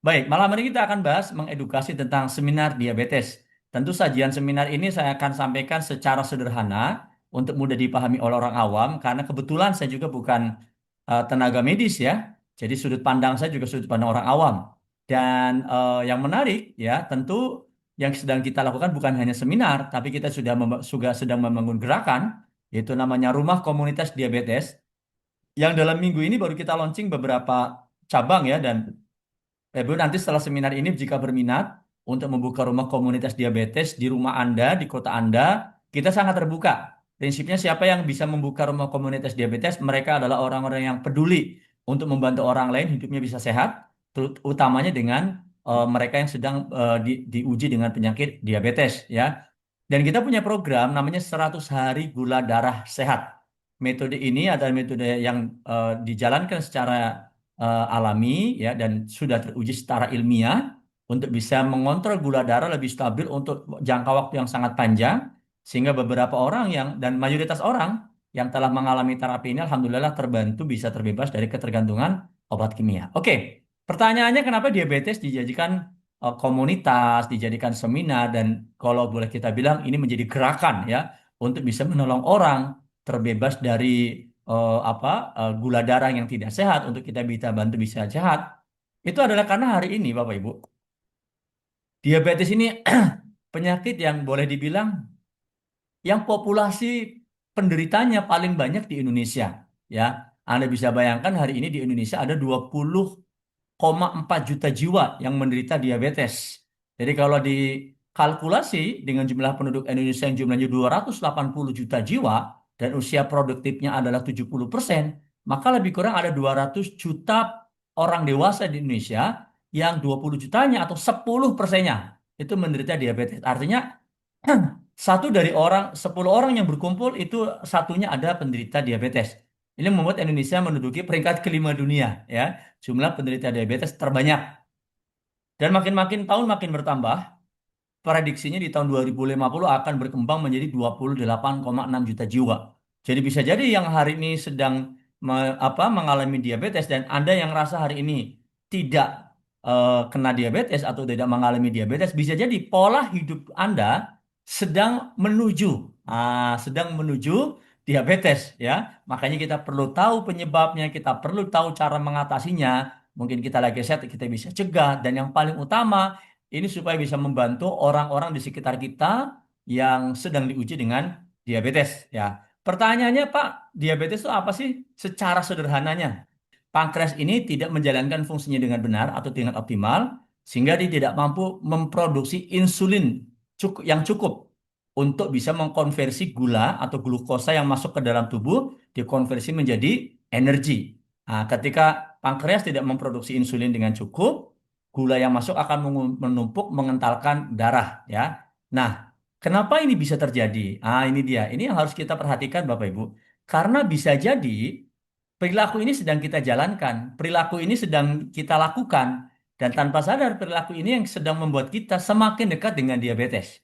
Baik, malam ini kita akan bahas mengedukasi tentang seminar diabetes. Tentu sajian seminar ini saya akan sampaikan secara sederhana untuk mudah dipahami oleh orang awam karena kebetulan saya juga bukan tenaga medis ya. Jadi sudut pandang saya juga sudut pandang orang awam. Dan yang menarik ya, tentu yang sedang kita lakukan bukan hanya seminar, tapi kita sudah sedang membangun gerakan yaitu namanya Rumah Komunitas Diabetes yang dalam minggu ini baru kita launching beberapa cabang ya dan Bu, nanti setelah seminar ini jika berminat untuk membuka rumah komunitas diabetes di rumah Anda, di kota Anda, kita sangat terbuka. Prinsipnya siapa yang bisa membuka rumah komunitas diabetes, mereka adalah orang-orang yang peduli untuk membantu orang lain hidupnya bisa sehat, utamanya dengan mereka yang sedang diuji dengan penyakit diabetes ya. Dan kita punya program namanya 100 hari gula darah sehat. Metode ini adalah metode yang dijalankan secara alami ya dan sudah teruji secara ilmiah untuk bisa mengontrol gula darah lebih stabil untuk jangka waktu yang sangat panjang sehingga beberapa orang yang dan mayoritas orang yang telah mengalami terapi ini alhamdulillah terbantu bisa terbebas dari ketergantungan obat kimia. Oke, pertanyaannya kenapa diabetes dijadikan komunitas, dijadikan seminar dan kalau boleh kita bilang ini menjadi gerakan ya untuk bisa menolong orang terbebas dari apa gula darah yang tidak sehat untuk kita bisa bantu bisa sehat itu adalah karena hari ini Bapak Ibu diabetes ini penyakit yang boleh dibilang yang populasi penderitanya paling banyak di Indonesia ya Anda bisa bayangkan hari ini di Indonesia ada 20,4 juta jiwa yang menderita diabetes. Jadi kalau dikalkulasi dengan jumlah penduduk Indonesia yang jumlahnya 280 juta jiwa dan usia produktifnya adalah 70%, maka lebih kurang ada 200 juta orang dewasa di Indonesia yang 20 jutanya atau 10%-nya itu menderita diabetes. Artinya satu dari 10 orang yang berkumpul itu satunya ada penderita diabetes. Ini membuat Indonesia menduduki peringkat kelima dunia ya jumlah penderita diabetes terbanyak. Dan makin-makin tahun makin bertambah. Prediksinya di tahun 2050 akan berkembang menjadi 28,6 juta jiwa. Jadi bisa jadi yang hari ini sedang mengalami diabetes dan Anda yang rasa hari ini tidak kena diabetes atau tidak mengalami diabetes, bisa jadi pola hidup Anda sedang menuju diabetes ya. Makanya kita perlu tahu penyebabnya, kita perlu tahu cara mengatasinya. Mungkin kita lagi sehat, kita bisa cegah dan yang paling utama ini supaya bisa membantu orang-orang di sekitar kita yang sedang diuji dengan diabetes ya. Pertanyaannya Pak, diabetes itu apa sih secara sederhananya? Pankreas ini tidak menjalankan fungsinya dengan benar atau dengan optimal sehingga dia tidak mampu memproduksi insulin yang cukup untuk bisa mengkonversi gula atau glukosa yang masuk ke dalam tubuh dikonversi menjadi energi. Nah, ketika pankreas tidak memproduksi insulin dengan cukup, gula yang masuk akan menumpuk mengentalkan darah ya. Nah, kenapa ini bisa terjadi? Ah, ini dia. Ini yang harus kita perhatikan Bapak Ibu. Karena bisa jadi perilaku ini sedang kita jalankan, perilaku ini sedang kita lakukan dan tanpa sadar perilaku ini yang sedang membuat kita semakin dekat dengan diabetes.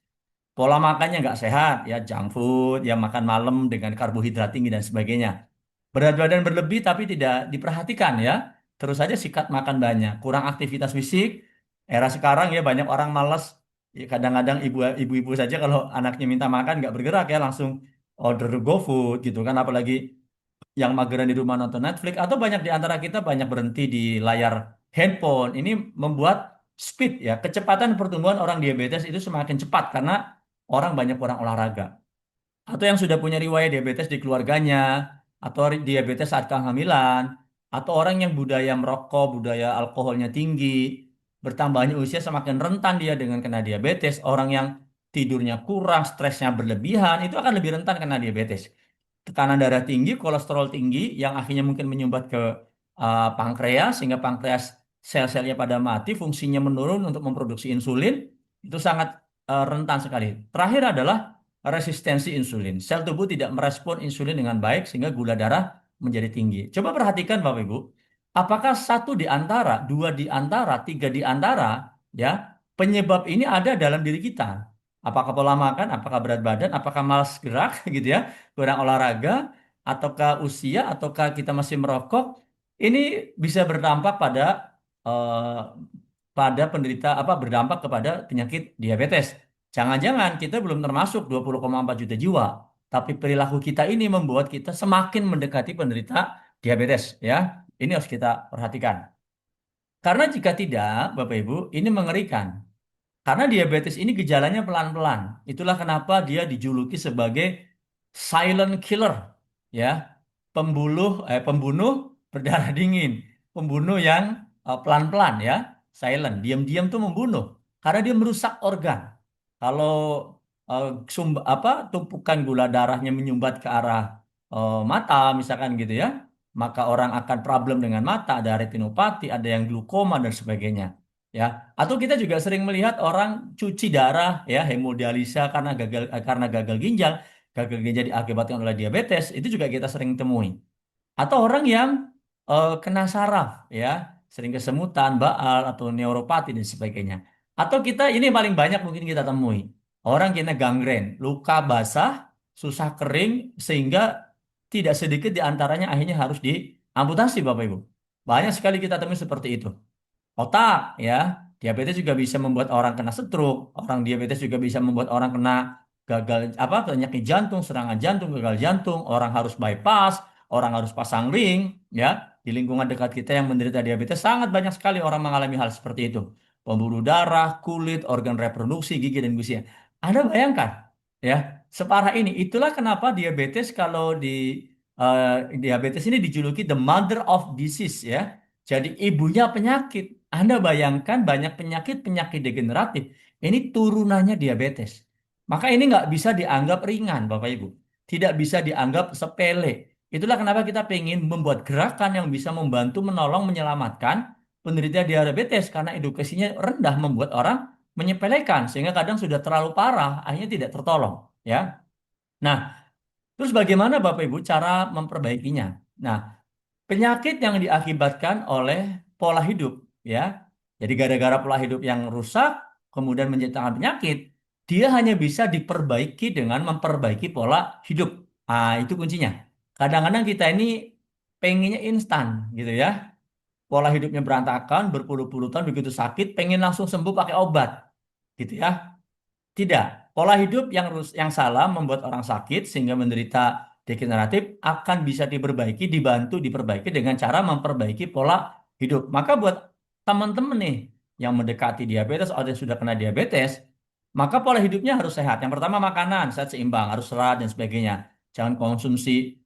Pola makannya nggak sehat, ya junk food, ya makan malam dengan karbohidrat tinggi dan sebagainya. Berat badan berlebih tapi tidak diperhatikan ya. Terus saja sikat makan banyak, kurang aktivitas fisik. Era sekarang ya banyak orang malas. Ya, kadang-kadang ibu-ibu saja kalau anaknya minta makan nggak bergerak ya langsung order GoFood gitu kan. Apalagi yang mageran di rumah nonton Netflix atau banyak di antara kita banyak berhenti di layar handphone. Ini membuat speed ya, kecepatan pertumbuhan orang diabetes itu semakin cepat karena orang olahraga. Atau yang sudah punya riwayat diabetes di keluarganya, atau diabetes saat kehamilan, atau orang yang budaya merokok, budaya alkoholnya tinggi, bertambahnya usia semakin rentan dia dengan kena diabetes. Orang yang tidurnya kurang, stresnya berlebihan, itu akan lebih rentan kena diabetes. Tekanan darah tinggi, kolesterol tinggi, yang akhirnya mungkin menyumbat ke pankreas, sehingga pankreas sel-selnya pada mati, fungsinya menurun untuk memproduksi insulin, itu sangat rentan sekali. Terakhir adalah resistensi insulin. Sel tubuh tidak merespon insulin dengan baik sehingga gula darah menjadi tinggi. Coba perhatikan Bapak Ibu, apakah satu di antara, dua di antara, tiga di antara, ya penyebab ini ada dalam diri kita? Apakah pola makan, apakah berat badan, apakah malas gerak, gitu ya, kurang olahraga, ataukah usia, ataukah kita masih merokok? Ini bisa berdampak pada eh, pada penderita apa berdampak kepada penyakit diabetes. Jangan-jangan kita belum termasuk 20,4 juta jiwa, tapi perilaku kita ini membuat kita semakin mendekati penderita diabetes ya. Ini harus kita perhatikan. Karena jika tidak, Bapak Ibu, ini mengerikan. Karena diabetes ini gejalanya pelan-pelan. Itulah kenapa dia dijuluki sebagai silent killer, ya, pembunuh berdarah dingin, pembunuh yang pelan-pelan, ya, silent, diam-diam tuh membunuh, karena dia merusak organ. Kalau tumpukan gula darahnya menyumbat ke arah mata, misalkan gitu ya, maka orang akan problem dengan mata, ada retinopati, ada yang glukoma dan sebagainya. Ya, atau kita juga sering melihat orang cuci darah ya hemodialisa karena gagal ginjal, gagal ginjal diakibatkan oleh diabetes, itu juga kita sering temui. Atau orang yang kena saraf ya, sering kesemutan, baal atau neuropati dan sebagainya. Atau kita ini yang paling banyak mungkin kita temui. Orang kena gangren, luka basah, susah kering sehingga tidak sedikit di antaranya akhirnya harus diamputasi Bapak Ibu. Banyak sekali kita temui seperti itu. Otak ya, diabetes juga bisa membuat orang kena stroke, orang diabetes juga bisa membuat orang kena gagal apa penyakit jantung, serangan jantung, gagal jantung, orang harus bypass, orang harus pasang ring ya. Di lingkungan dekat kita yang menderita diabetes sangat banyak sekali orang mengalami hal seperti itu. Pembuluh darah, kulit, organ reproduksi, gigi dan gusi. Anda bayangkan ya, separah ini. Itulah kenapa diabetes kalau eh, diabetes ini dijuluki the mother of disease ya. Jadi ibunya penyakit. Anda bayangkan banyak penyakit-penyakit degeneratif. Ini turunannya diabetes. Maka ini nggak bisa dianggap ringan, Bapak Ibu. Tidak bisa dianggap sepele. Itulah kenapa kita ingin membuat gerakan yang bisa membantu menolong menyelamatkan penderita diabetes karena edukasinya rendah membuat orang menyepelekan sehingga kadang sudah terlalu parah akhirnya tidak tertolong ya. Nah, terus bagaimana Bapak Ibu cara memperbaikinya? Nah, penyakit yang diakibatkan oleh pola hidup, ya. Jadi gara-gara pola hidup yang rusak, kemudian menciptakan penyakit, dia hanya bisa diperbaiki dengan memperbaiki pola hidup. Ah, itu kuncinya. Kadang-kadang kita ini pengennya instan, gitu ya. Pola hidupnya berantakan, berpuluh-puluh tahun begitu sakit, pengen langsung sembuh pakai obat, gitu ya. Tidak. Pola hidup yang salah membuat orang sakit sehingga menderita degeneratif akan bisa diperbaiki dengan cara memperbaiki pola hidup. Maka buat teman-teman nih yang mendekati diabetes atau yang sudah kena diabetes, maka pola hidupnya harus sehat. Yang pertama makanan sehat seimbang, harus serat dan sebagainya. Jangan konsumsi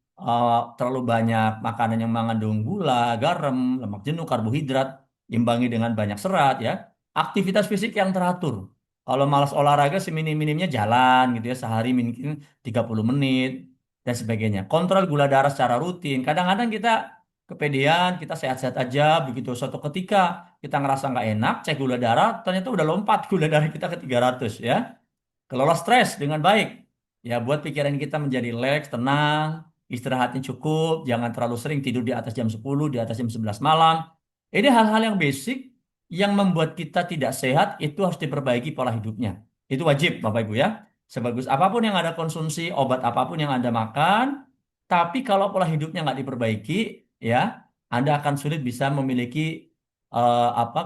terlalu banyak makanan yang mengandung gula, garam, lemak jenuh, karbohidrat, imbangi dengan banyak serat ya. Aktivitas fisik yang teratur. Kalau malas olahraga seminim-minimnya jalan gitu ya sehari mungkin 30 menit dan sebagainya. Kontrol gula darah secara rutin. Kadang-kadang kita kepedean, kita sehat-sehat aja begitu suatu ketika kita ngerasa nggak enak, cek gula darah, ternyata udah lompat gula darah kita ke 300 ya. Kelola stres dengan baik. Ya buat pikiran kita menjadi rileks, tenang, istirahatnya cukup, jangan terlalu sering tidur di atas jam 10, di atas jam 11 malam. Ini hal-hal yang basic yang membuat kita tidak sehat itu harus diperbaiki pola hidupnya. Itu wajib Bapak Ibu ya. Sebagus apapun yang Anda konsumsi, obat apapun yang Anda makan, tapi kalau pola hidupnya nggak diperbaiki, ya Anda akan sulit bisa memiliki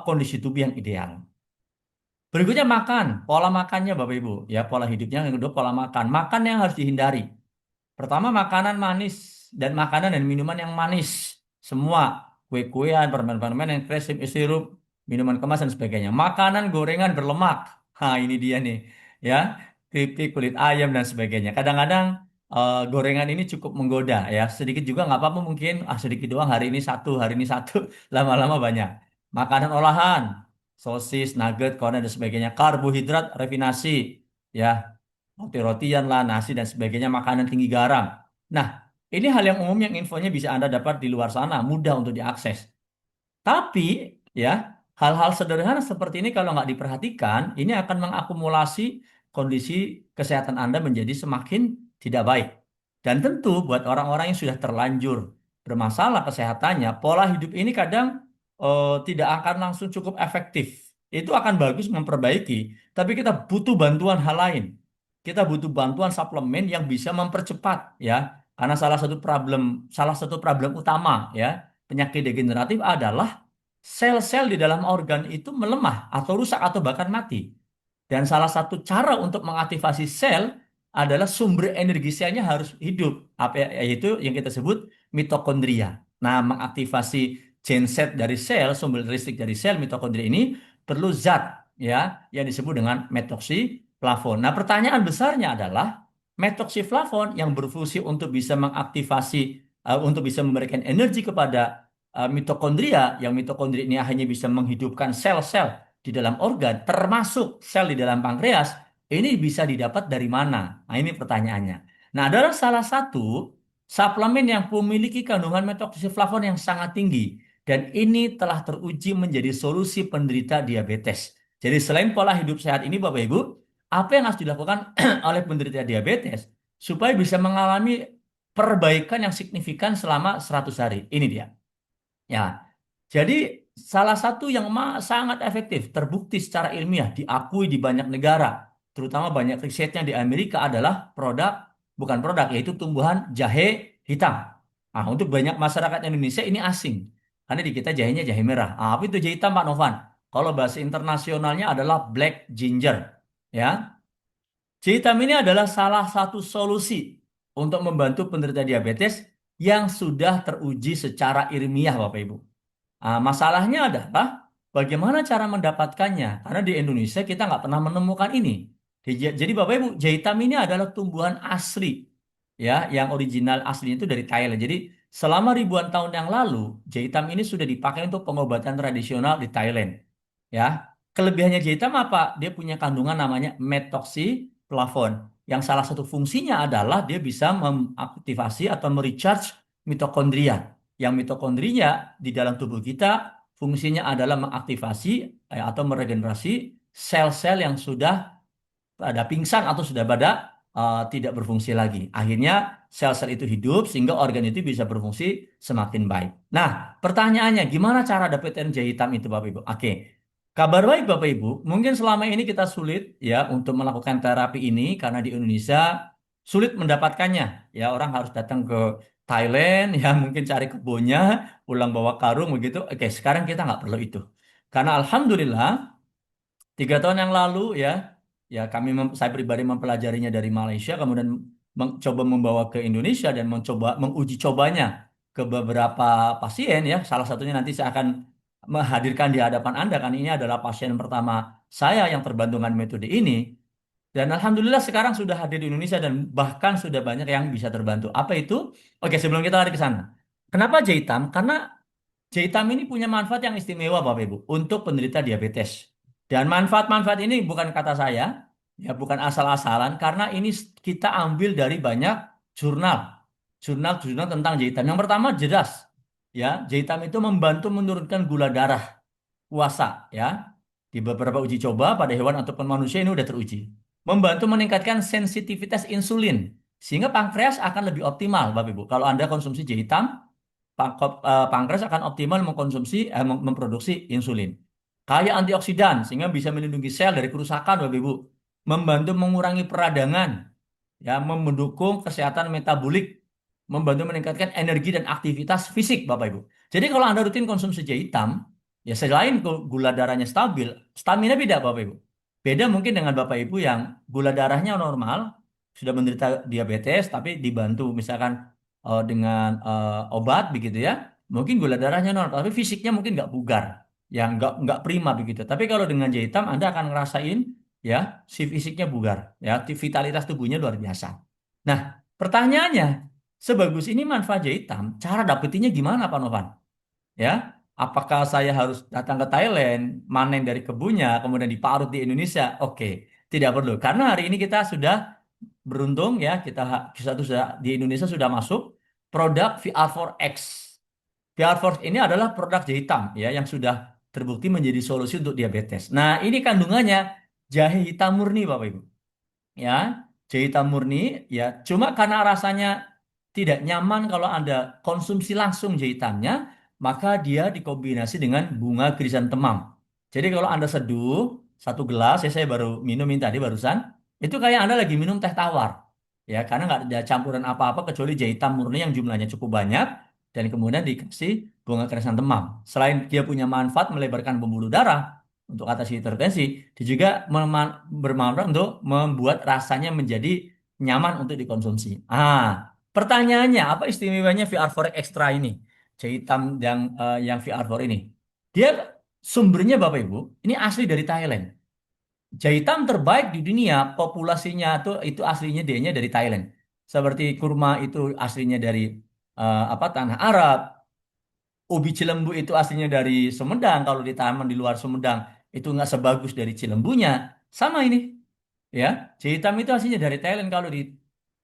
kondisi tubuh yang ideal. Berikutnya makan, pola makannya Bapak Ibu, ya pola hidupnya yang kedua pola makan. Makan yang harus dihindari. Pertama makanan manis dan makanan dan minuman yang manis. Semua kue-kuean, permen-permen yang krim, sirup, minuman kemas dan sebagainya. Makanan gorengan berlemak. Nah, ini dia nih. Ya, keripik, kulit ayam dan sebagainya. Kadang-kadang gorengan ini cukup menggoda ya. Sedikit juga nggak apa-apa mungkin. Ah, sedikit doang hari ini satu, lama-lama banyak. Makanan olahan, sosis, nugget, corn dan sebagainya. Karbohidrat refinasi. Ya, roti-rotian lah, nasi dan sebagainya, makanan tinggi garam. Nah, ini hal yang umum yang infonya bisa Anda dapat di luar sana, mudah untuk diakses. Tapi, ya, hal-hal sederhana seperti ini kalau nggak diperhatikan, ini akan mengakumulasi kondisi kesehatan Anda menjadi semakin tidak baik. Dan tentu buat orang-orang yang sudah terlanjur bermasalah kesehatannya, pola hidup ini kadang tidak akan langsung cukup efektif. Itu akan bagus memperbaiki, tapi kita butuh bantuan hal lain. Kita butuh bantuan suplemen yang bisa mempercepat ya. Karena salah satu problem utama ya penyakit degeneratif adalah sel-sel di dalam organ itu melemah atau rusak atau bahkan mati. Dan salah satu cara untuk mengaktifasi sel adalah sumber energi selnya harus hidup, apa yaitu yang kita sebut mitokondria. Nah, mengaktifasi genset dari sel, sumber listrik dari sel mitokondria ini perlu zat ya yang disebut dengan metoksiflavon. Nah, pertanyaan besarnya adalah metoksiflavon yang berfungsi untuk bisa mengaktifasi untuk bisa memberikan energi kepada mitokondria, yang mitokondria ini hanya bisa menghidupkan sel-sel di dalam organ, termasuk sel di dalam pankreas, ini bisa didapat dari mana? Nah, ini pertanyaannya. Nah, adalah salah satu suplemen yang memiliki kandungan metoksiflavon yang sangat tinggi. Dan ini telah teruji menjadi solusi penderita diabetes. Jadi selain pola hidup sehat ini, Bapak Ibu, apa yang harus dilakukan oleh penderita diabetes supaya bisa mengalami perbaikan yang signifikan selama 100 hari? Ini dia. Ya, jadi salah satu yang sangat efektif, terbukti secara ilmiah, diakui di banyak negara, terutama banyak risetnya di Amerika adalah bukan produk, yaitu tumbuhan jahe hitam. Nah, untuk banyak masyarakat Indonesia ini asing, karena di kita jahenya jahe merah. Ah, apa itu jahe hitam, Pak Novan? Kalau bahasa internasionalnya adalah black ginger. Ya, jahe hitam ini adalah salah satu solusi untuk membantu penderita diabetes yang sudah teruji secara ilmiah, Bapak Ibu. Masalahnya adalah bagaimana cara mendapatkannya? Karena di Indonesia kita nggak pernah menemukan ini. Jadi Bapak Ibu, jahitam ini adalah tumbuhan asli, ya, yang original asli itu dari Thailand. Jadi selama ribuan tahun yang lalu, jahitam ini sudah dipakai untuk pengobatan tradisional di Thailand. Ya, kelebihannya jahitam apa? Dia punya kandungan namanya metoksiflavon, yang salah satu fungsinya adalah dia bisa mengaktifasi atau merecharge mitokondria. Yang mitokondrinya di dalam tubuh kita fungsinya adalah mengaktifasi atau meregenerasi sel-sel yang sudah pada pingsan atau sudah pada tidak berfungsi lagi. Akhirnya sel-sel itu hidup sehingga organ itu bisa berfungsi semakin baik. Nah, pertanyaannya gimana cara dapetin jahe hitam itu Bapak Ibu? Oke. Kabar baik Bapak Ibu, mungkin selama ini kita sulit ya untuk melakukan terapi ini karena di Indonesia sulit mendapatkannya. Ya, orang harus datang ke Thailand ya mungkin cari kebunnya, pulang bawa karung begitu. Oke, sekarang kita nggak perlu itu. Karena Alhamdulillah 3 tahun yang lalu ya, ya saya pribadi mempelajarinya dari Malaysia, kemudian mencoba membawa ke Indonesia dan mencoba menguji cobanya ke beberapa pasien ya. Salah satunya nanti saya akan menghadirkan di hadapan Anda kan ini adalah pasien pertama saya yang terbantu dengan metode ini. Dan Alhamdulillah sekarang sudah hadir di Indonesia dan bahkan sudah banyak yang bisa terbantu. Apa itu? Oke, sebelum kita lari ke sana. Kenapa jahitam? Karena jahitam ini punya manfaat yang istimewa Bapak Ibu untuk penderita diabetes. Dan manfaat-manfaat ini bukan kata saya, ya bukan asal-asalan karena ini kita ambil dari banyak jurnal. Jurnal-jurnal tentang jahitam. Yang pertama jelas, ya, jahitam itu membantu menurunkan gula darah puasa, ya. Di beberapa uji coba pada hewan ataupun manusia ini sudah teruji. Membantu meningkatkan sensitivitas insulin sehingga pankreas akan lebih optimal, Bapak Ibu. Kalau Anda konsumsi jahitam, pankreas akan optimal memproduksi insulin. Kaya antioksidan sehingga bisa melindungi sel dari kerusakan, Bapak Ibu. Membantu mengurangi peradangan, ya, mendukung kesehatan metabolik, membantu meningkatkan energi dan aktivitas fisik, Bapak Ibu. Jadi kalau Anda rutin konsumsi jahe hitam, ya selain gula darahnya stabil, stamina beda, Bapak Ibu. Beda mungkin dengan Bapak Ibu yang gula darahnya normal, sudah menderita diabetes, tapi dibantu misalkan dengan obat begitu ya, mungkin gula darahnya normal, tapi fisiknya mungkin nggak bugar, ya nggak prima begitu. Tapi kalau dengan jahe hitam Anda akan ngerasain ya si fisiknya bugar, ya vitalitas tubuhnya luar biasa. Nah, pertanyaannya, sebagus ini manfaat jahe hitam, cara dapetinnya gimana Pak Novan? Ya, apakah saya harus datang ke Thailand, manen dari kebunnya, kemudian diparut di Indonesia? Oke, tidak perlu. Karena hari ini kita sudah beruntung ya, kita sudah di Indonesia sudah masuk produk VR4X. VR4 ini adalah produk jahe hitam ya yang sudah terbukti menjadi solusi untuk diabetes. Nah, ini kandungannya jahe hitam murni Bapak Ibu. Ya, jahe hitam murni ya cuma karena rasanya tidak nyaman kalau Anda konsumsi langsung jahe hitamnya, maka dia dikombinasi dengan bunga krisantemum. Jadi kalau Anda seduh 1 gelas, ya saya baru minum ini tadi barusan, itu kayak Anda lagi minum teh tawar. Ya, karena nggak ada campuran apa-apa kecuali jahe hitam murni yang jumlahnya cukup banyak. dan kemudian dikasih bunga kerasan demam. Selain dia punya manfaat melebarkan pembuluh darah untuk atasi hipertensi, dia juga bermanfaat untuk membuat rasanya menjadi nyaman untuk dikonsumsi. Pertanyaannya, apa istimewanya VR4 Extra ini? Jahitam yang VR4 ini. Dia sumbernya Bapak Ibu, ini asli dari Thailand. Jahitam terbaik di dunia, populasinya itu aslinya dia dari Thailand. Seperti kurma itu aslinya dari apa tanah Arab, ubi Cilembu itu aslinya dari Sumedang. Kalau di taman di luar Sumedang itu nggak sebagus dari Cilembunya. Sama ini, ya. Jahitam itu aslinya dari Thailand. Kalau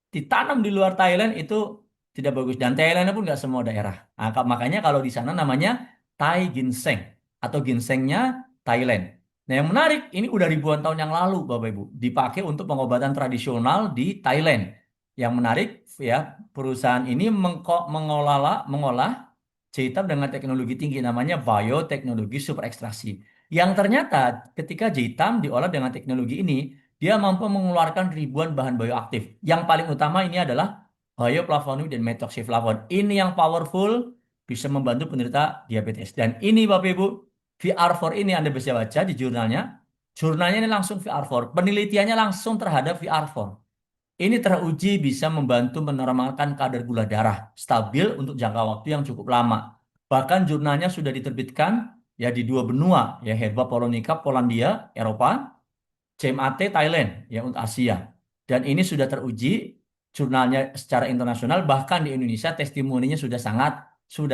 ditanam di luar Thailand itu tidak bagus dan Thailand pun nggak semua daerah. Makanya kalau di sana namanya Thai ginseng atau ginsengnya Thailand. Nah, yang menarik ini udah ribuan tahun yang lalu Bapak Ibu dipakai untuk pengobatan tradisional di Thailand. Yang menarik ya, perusahaan ini mengolah jahitam dengan teknologi tinggi namanya bioteknologi super ekstraksi. Yang ternyata ketika jahitam diolah dengan teknologi ini dia mampu mengeluarkan ribuan bahan bioaktif. Yang paling utama ini adalah bioflavonoid dan methoxyflavone. Ini yang powerful, bisa membantu penderita diabetes. Dan ini Bapak Ibu, VR4 ini Anda bisa baca di jurnalnya. Jurnalnya ini langsung VR4. Penelitiannya langsung terhadap VR4. Ini teruji bisa membantu menormalkan kadar gula darah stabil untuk jangka waktu yang cukup lama. Bahkan jurnalnya sudah diterbitkan ya di dua benua, ya Herba Polonica Polandia, Eropa, CMAT Thailand ya untuk Asia. Dan ini sudah teruji jurnalnya secara internasional bahkan di Indonesia testimoninya sudah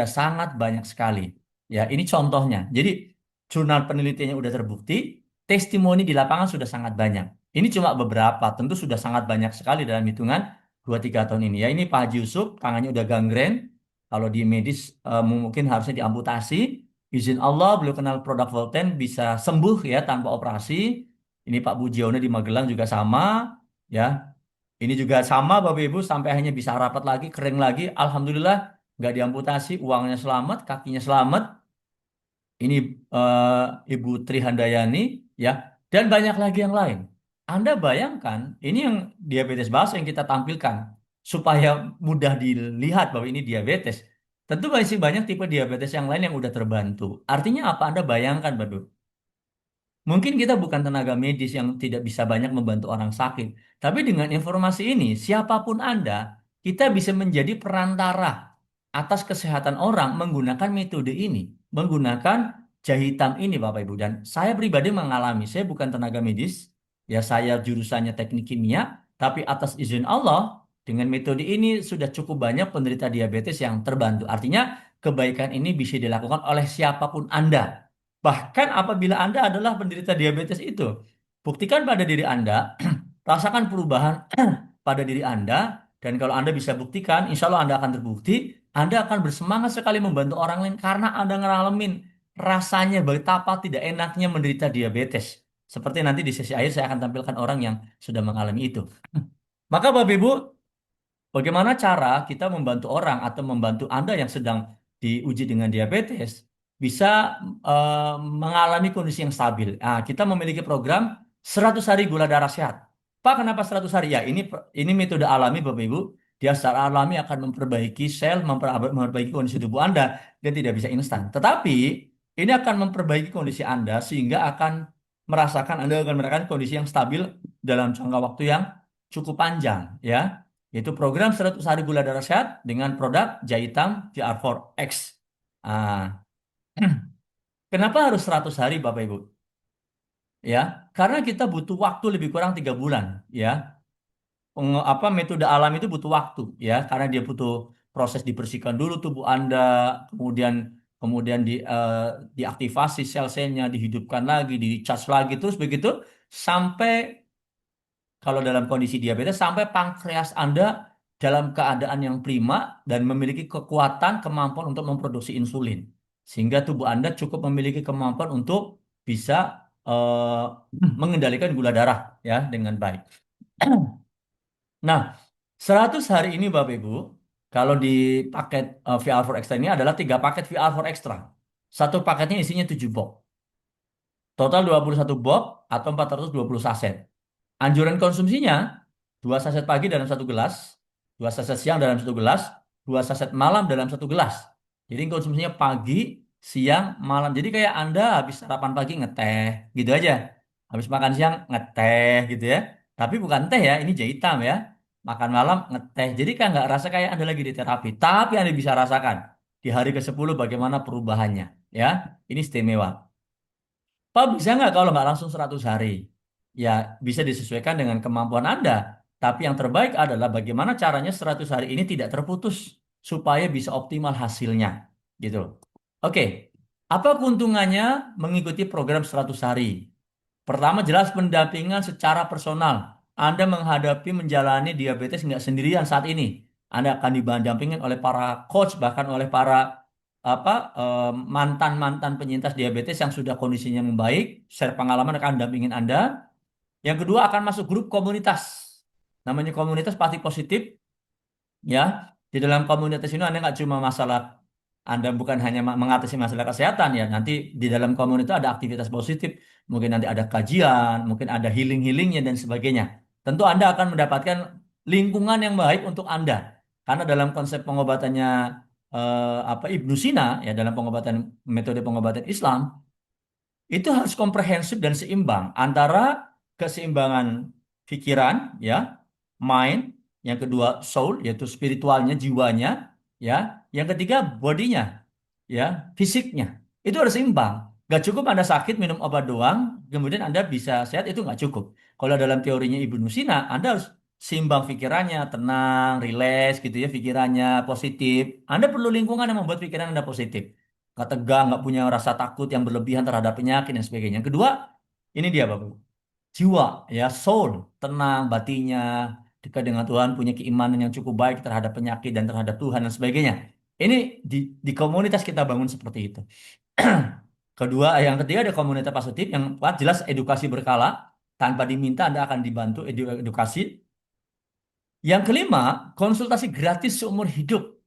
sangat banyak sekali. Ya, ini contohnya. Jadi jurnal penelitiannya sudah terbukti, testimoni di lapangan sudah sangat banyak. Ini cuma beberapa, tentu sudah sangat banyak sekali dalam hitungan 2-3 tahun ini. Ya, ini Pak Haji Yusuf, tangannya udah gangren. Kalau di medis mungkin harusnya diamputasi. Izin Allah, beliau kenal produk Volten bisa sembuh ya tanpa operasi. Ini Pak Bujiono di Magelang juga sama, ya. Ini juga sama Bapak Ibu sampai hanya bisa rapat lagi, kering lagi. Alhamdulillah nggak diamputasi, uangnya selamat, kakinya selamat. Ini Ibu Tri Handayani, ya, dan banyak lagi yang lain. Anda bayangkan, ini yang diabetes basal yang kita tampilkan supaya mudah dilihat bahwa ini diabetes. Tentu masih banyak tipe diabetes yang lain yang udah terbantu. Artinya apa? Anda bayangkan, Bapak Ibu. Mungkin kita bukan tenaga medis yang tidak bisa banyak membantu orang sakit, tapi dengan informasi ini, siapapun Anda, kita bisa menjadi perantara atas kesehatan orang menggunakan metode ini, menggunakan jahitam ini, Bapak Ibu. Dan saya pribadi mengalami, saya bukan tenaga medis, ya saya jurusannya teknik kimia, tapi atas izin Allah, dengan metode ini sudah cukup banyak penderita diabetes yang terbantu. Artinya, kebaikan ini bisa dilakukan oleh siapapun Anda. Bahkan apabila Anda adalah penderita diabetes itu, buktikan pada diri Anda, rasakan perubahan pada diri Anda, dan kalau Anda bisa buktikan, insya Allah Anda akan terbukti, Anda akan bersemangat sekali membantu orang lain karena Anda ngalamin rasanya betapa tidak enaknya menderita diabetes. Seperti nanti di sesi akhir saya akan tampilkan orang yang sudah mengalami itu. Maka Bapak Ibu, bagaimana cara kita membantu orang atau membantu Anda yang sedang diuji dengan diabetes bisa mengalami kondisi yang stabil? Kita memiliki program 100 hari gula darah sehat. Pak, kenapa 100 hari? Ya, ini metode alami Bapak Ibu. Dia secara alami akan memperbaiki sel, memperbaiki kondisi tubuh Anda dan tidak bisa instan. Tetapi ini akan memperbaiki kondisi Anda sehingga Anda akan merasakan kondisi yang stabil dalam jangka waktu yang cukup panjang, ya. Yaitu program 100 hari gula darah sehat dengan produk Jahitam VR4X. Ah, kenapa harus 100 hari Bapak Ibu? Ya, karena kita butuh waktu lebih kurang 3 bulan, ya. Metode alam itu butuh waktu, ya, karena dia butuh proses dibersihkan dulu tubuh Anda, kemudian kemudian diaktifasi sel-selnya, dihidupkan lagi, di-charge lagi, terus begitu sampai kalau dalam kondisi diabetes sampai pankreas Anda dalam keadaan yang prima dan memiliki kekuatan kemampuan untuk memproduksi insulin. Sehingga tubuh Anda cukup memiliki kemampuan untuk bisa mengendalikan gula darah ya dengan baik. Nah, 100 hari ini Bapak Ibu, kalau di paket VR4 Extra ini adalah 3 paket VR4 Extra. Satu paketnya isinya 7 box. Total 21 box atau 420 saset. Anjuran konsumsinya 2 saset pagi dalam 1 gelas, 2 saset siang dalam 1 gelas, 2 saset malam dalam 1 gelas. Jadi konsumsinya pagi, siang, malam. Jadi kayak Anda habis sarapan pagi ngeteh, gitu aja. Habis makan siang ngeteh gitu ya. Tapi bukan teh ya, ini jahe hitam ya. Makan malam ngeteh. Jadi kan nggak rasa kayak Anda lagi di terapi. Tapi Anda bisa rasakan di hari ke-10 bagaimana perubahannya. Ya, ini istimewa. Pak bisa nggak kalau nggak langsung 100 hari? Ya bisa disesuaikan dengan kemampuan Anda. Tapi yang terbaik adalah bagaimana caranya 100 hari ini tidak terputus supaya bisa optimal hasilnya. Gitu. Oke, apa keuntungannya mengikuti program 100 hari? Pertama jelas pendampingan secara personal. Anda menghadapi menjalani diabetes nggak sendirian saat ini. Anda akan didampingin oleh para coach bahkan oleh para apa mantan-mantan penyintas diabetes yang sudah kondisinya membaik. Share pengalaman akan dampingin Anda. Yang kedua akan masuk grup komunitas. Namanya komunitas pasti positif ya. Di dalam komunitas ini Anda nggak cuma masalah Anda bukan hanya mengatasi masalah kesehatan ya. Nanti di dalam komunitas ada aktivitas positif, mungkin nanti ada kajian, mungkin ada healing-healingnya dan sebagainya. Tentu Anda akan mendapatkan lingkungan yang baik untuk Anda. Karena dalam konsep pengobatannya Ibnu Sina ya dalam pengobatan metode pengobatan Islam itu harus komprehensif dan seimbang antara keseimbangan pikiran ya, mind, yang kedua soul yaitu spiritualnya, jiwanya, ya, yang ketiga bodinya, ya, fisiknya. Itu harus seimbang. Gak cukup Anda sakit minum obat doang, kemudian Anda bisa sehat itu nggak cukup. Kalau dalam teorinya Ibnu Sina, Anda harus seimbang pikirannya, tenang, rileks gitu ya, pikirannya positif. Anda perlu lingkungan yang membuat pikiran Anda positif nggak tegang, nggak punya rasa takut yang berlebihan terhadap penyakit dan sebagainya. Yang kedua, ini dia Bapak Ibu. Jiwa, ya soul, tenang, batinya, dekat dengan Tuhan, punya keimanan yang cukup baik terhadap penyakit dan terhadap Tuhan dan sebagainya. Ini di komunitas kita bangun seperti itu. Kedua, yang ketiga ada komunitas positif yang jelas edukasi berkala. Tanpa diminta Anda akan dibantu edukasi. Yang kelima, konsultasi gratis seumur hidup.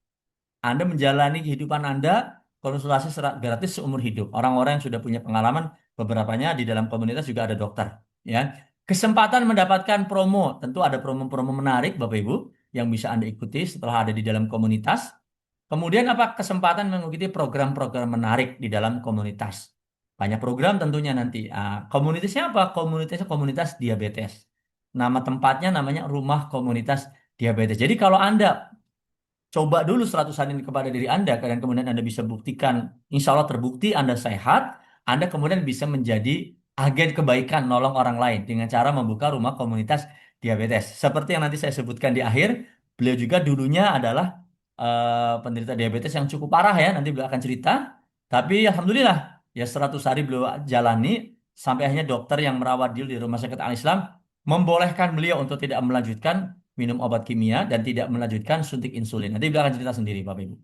Anda menjalani kehidupan Anda konsultasi gratis seumur hidup. Orang-orang yang sudah punya pengalaman, beberapanya di dalam komunitas juga ada dokter. Ya, kesempatan mendapatkan promo, tentu ada promo-promo menarik, Bapak Ibu, yang bisa Anda ikuti setelah ada di dalam komunitas. Kemudian apa kesempatan mengikuti program-program menarik di dalam komunitas. Banyak program tentunya nanti. Komunitasnya apa? Komunitasnya komunitas diabetes. Nama tempatnya namanya Rumah Komunitas Diabetes. Jadi kalau Anda coba dulu 100 hari ini kepada diri Anda, dan kemudian Anda bisa buktikan, insya Allah terbukti Anda sehat, Anda kemudian bisa menjadi agen kebaikan, nolong orang lain dengan cara membuka rumah komunitas diabetes. Seperti yang nanti saya sebutkan di akhir, beliau juga dulunya adalah penderita diabetes yang cukup parah ya, nanti beliau akan cerita. Tapi Alhamdulillah, ya 100 hari beliau jalani, sampai akhirnya dokter yang merawat dia di Rumah Sakit Al-Islam membolehkan beliau untuk tidak melanjutkan minum obat kimia dan tidak melanjutkan suntik insulin. Nanti beliau akan cerita sendiri, Bapak Ibu.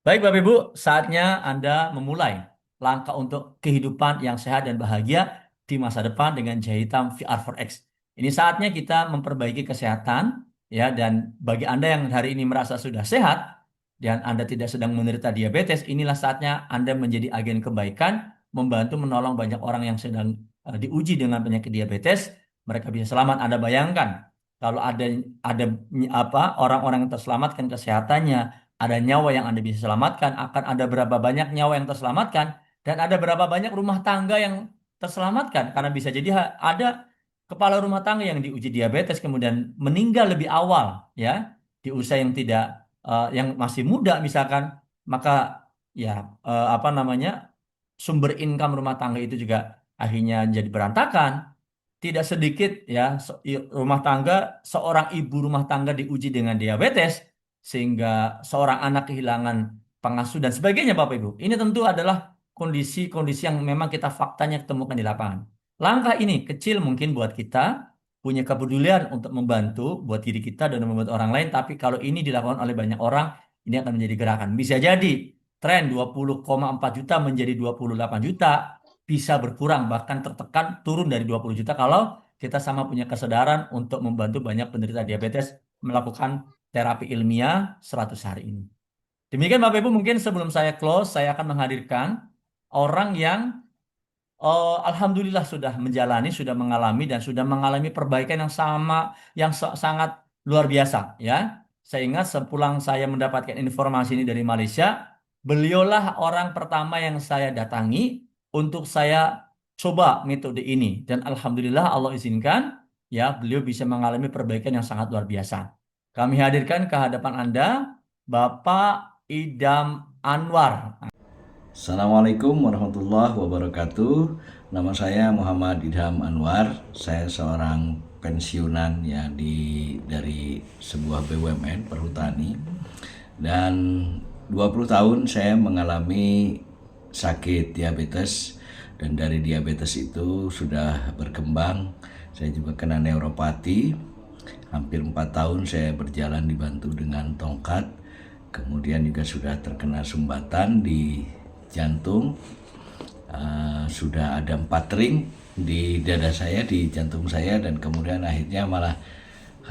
Baik, Bapak Ibu, saatnya Anda memulai langkah untuk kehidupan yang sehat dan bahagia di masa depan dengan Jahitam VR4X. Ini saatnya kita memperbaiki kesehatan, ya, dan bagi Anda yang hari ini merasa sudah sehat dan Anda tidak sedang menderita diabetes, inilah saatnya Anda menjadi agen kebaikan, membantu menolong banyak orang yang sedang diuji dengan penyakit diabetes, mereka bisa selamat. Anda bayangkan kalau ada apa orang-orang yang terselamatkan kesehatannya, ada nyawa yang Anda bisa selamatkan, akan ada berapa banyak nyawa yang terselamatkan, dan ada berapa banyak rumah tangga yang terselamatkan. Karena bisa jadi ada kepala rumah tangga yang diuji diabetes kemudian meninggal lebih awal, ya, di usia yang tidak yang masih muda misalkan, maka ya apa namanya sumber income rumah tangga itu juga akhirnya jadi berantakan. Tidak sedikit ya rumah tangga, seorang ibu rumah tangga diuji dengan diabetes sehingga seorang anak kehilangan pengasuh dan sebagainya Bapak Ibu. Ini tentu adalah kondisi-kondisi yang memang kita faktanya temukan di lapangan. Langkah ini kecil mungkin buat kita, punya kepedulian untuk membantu buat diri kita dan membantu orang lain, tapi kalau ini dilakukan oleh banyak orang, ini akan menjadi gerakan. Bisa jadi tren 20,4 juta menjadi 28 juta, bisa berkurang bahkan tertekan turun dari 20 juta kalau kita sama punya kesadaran untuk membantu banyak penderita diabetes melakukan terapi ilmiah 100 hari ini. Demikian Bapak Ibu, mungkin sebelum saya close, saya akan menghadirkan orang yang Alhamdulillah sudah menjalani, sudah mengalami dan sudah mengalami perbaikan yang sama, yang sangat luar biasa, ya. Saya ingat sepulang saya mendapatkan informasi ini dari Malaysia, beliaulah orang pertama yang saya datangi untuk saya coba metode ini. Dan alhamdulillah Allah izinkan, ya beliau bisa mengalami perbaikan yang sangat luar biasa. Kami hadirkan ke hadapan Anda Bapak Idam Anwar. Assalamualaikum warahmatullahi wabarakatuh. Nama saya Muhammad Idham Anwar. Saya seorang pensiunan ya dari sebuah BUMN perhutani. Dan 20 tahun saya mengalami sakit diabetes, dan dari diabetes itu sudah berkembang. Saya juga kena neuropati. Hampir 4 tahun saya berjalan dibantu dengan tongkat. Kemudian juga sudah terkena sumbatan di jantung, sudah ada 4 ring di dada saya, di jantung saya, dan kemudian akhirnya malah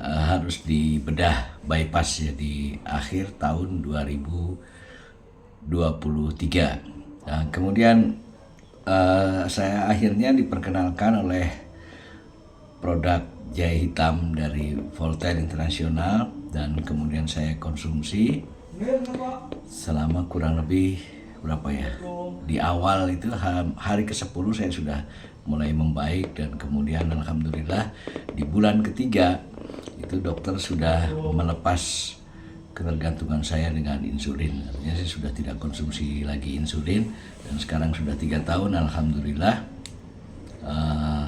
harus dibedah bypass ya di akhir tahun 2023. Nah, kemudian saya akhirnya diperkenalkan oleh produk jahe hitam dari Voltaire Internasional, dan kemudian saya konsumsi selama kurang lebih berapa ya, di awal itu hari ke-10 saya sudah mulai membaik, dan kemudian alhamdulillah di bulan ketiga itu dokter sudah melepas ketergantungan saya dengan insulin. Artinya saya sudah tidak konsumsi lagi insulin, dan sekarang sudah 3 tahun alhamdulillah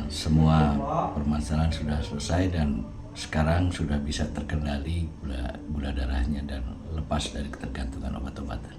semua permasalahan sudah selesai, dan sekarang sudah bisa terkendali gula darahnya dan lepas dari ketergantungan obat-obatan.